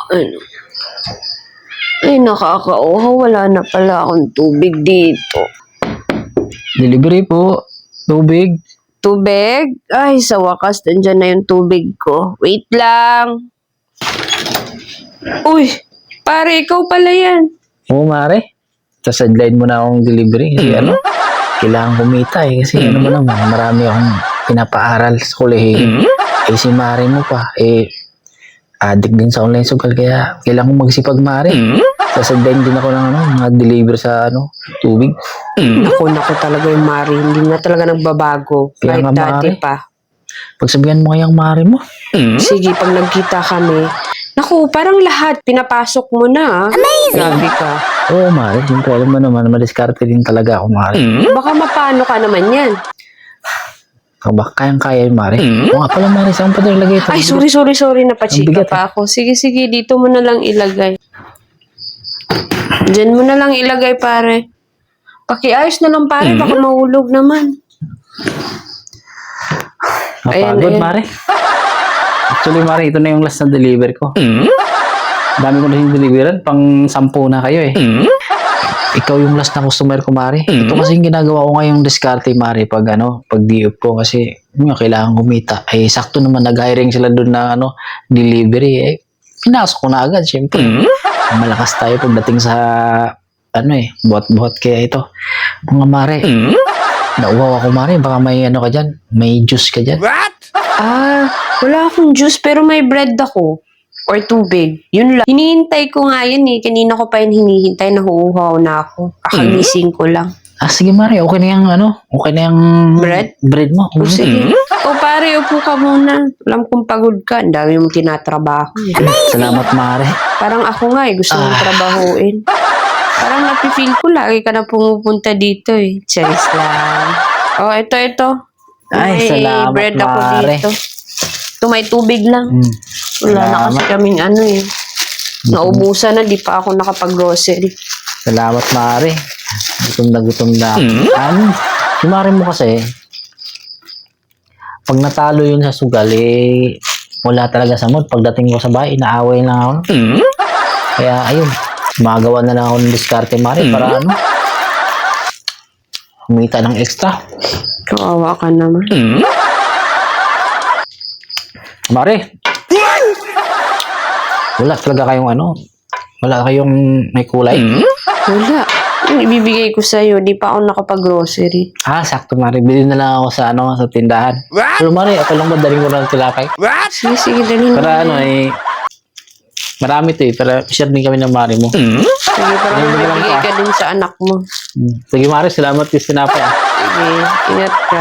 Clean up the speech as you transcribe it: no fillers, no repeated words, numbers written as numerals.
Ano? Ay, nakakauhaw. Wala na pala akong tubig dito. Delivery po. Tubig. Tubig? Ay, sa wakas, nandyan na yung tubig ko. Wait lang. Uy, pare, ikaw pala yan. Oo, Mare. Sasadline mo na akong delivery. Kasi kailangan kumita eh. Kasi ano mo naman, marami akong pinapaaral sa kolehiyo. Eh, si Mare mo pa. Addict din sa online sugal. Kaya kailangan kong magsipag, Mare. Sasadline din ako ng mga deliver sa tubig. Naku talaga yung Mari. Hindi na talaga nagbabago. Kaya Kahit nga, dati Mari. pa. Pagsabihan mo kayang Mare mo. Sige, pag nagkita kami, naku, parang lahat pinapasok mo na. Amazing! Grabe ka. Oo, Mare. Siyempre, alam mo naman, madiskarte din talaga ako, Mare. Baka mapano ka naman yan. Kayang-kaya yun, Mare. Oo nga pala, Mare. Saan pa ito ilagay ito? Ay, sorry. Napachika bigat, pa ako. Sige, dito mo na lang ilagay. Diyan mo na lang ilagay, pare. Pakiayos na lang, pare. Baka mahulog naman. Napagod, Ayan. Mare. Actually, Mare, ito na yung last na deliver ko. Dami ko na yung deliveran. Pang 10 na kayo eh. Ikaw yung last na customer ko, Mare. Ito kasi yung ginagawa ko ngayong diskarte, Mare, pag di-up ko. Kasi kailangan kumita. Eh, sakto naman nag-hiring sila doon na delivery. Eh, pinasok ko na agad, syempre. Malakas tayo pagdating sa buhat-buhat. Kaya ito, mga Mare, nauwaw ako, Mare. Baka may ka dyan. May juice ka dyan. Wala akong juice pero may bread ako. Or tubig. Yun lang. Hinihintay ko nga yan eh. Kanina ko pa yun hinihintay. Nahuuhaw na ako. Kakagising ko lang. Sige, Mare. Okay na yung okay na yung bread mo. O sige. O pare, upo ka muna. Alam kong pagod ka. Ang dami mong tinatrabaho. Salamat, Mare. Parang ako nga eh. Gusto mong trabahuin. Parang napifeel ko. Lagi ka na pumupunta dito eh. Charis lang. O, ito. Ay, may salamat, bread ako Mare. dito. Ito may tubig lang. Wala na kasi kaming naubusan na. Di pa ako nakapag-grocery. Salamat, Mare. Gutom na. Si Mare mo kasi, pag natalo yun sa sugal, wala talaga sa mood. Pagdating ko sa bahay, inaaway lang ako. Kaya, ayun, magawa na lang ako ng diskarte, Mare, para humita ng extra. Kawawa ka naman. Mare, wala talaga kayong wala kayong may kulay? Wala. Yung ibibigay ko sa'yo, di pa ako nakapag-grocery. Sakto, Mare. Bili na lang ako sa sa tindahan. Pero, Mare, ako lang madaling mo ng tilapay. Sige, dalhin mo. Para marami to para share din kami ng Mare mo. Sige, parang bibigay ka din sa anak mo. Sige, Mare, salamat yung sinapay. Sige, ingat ka.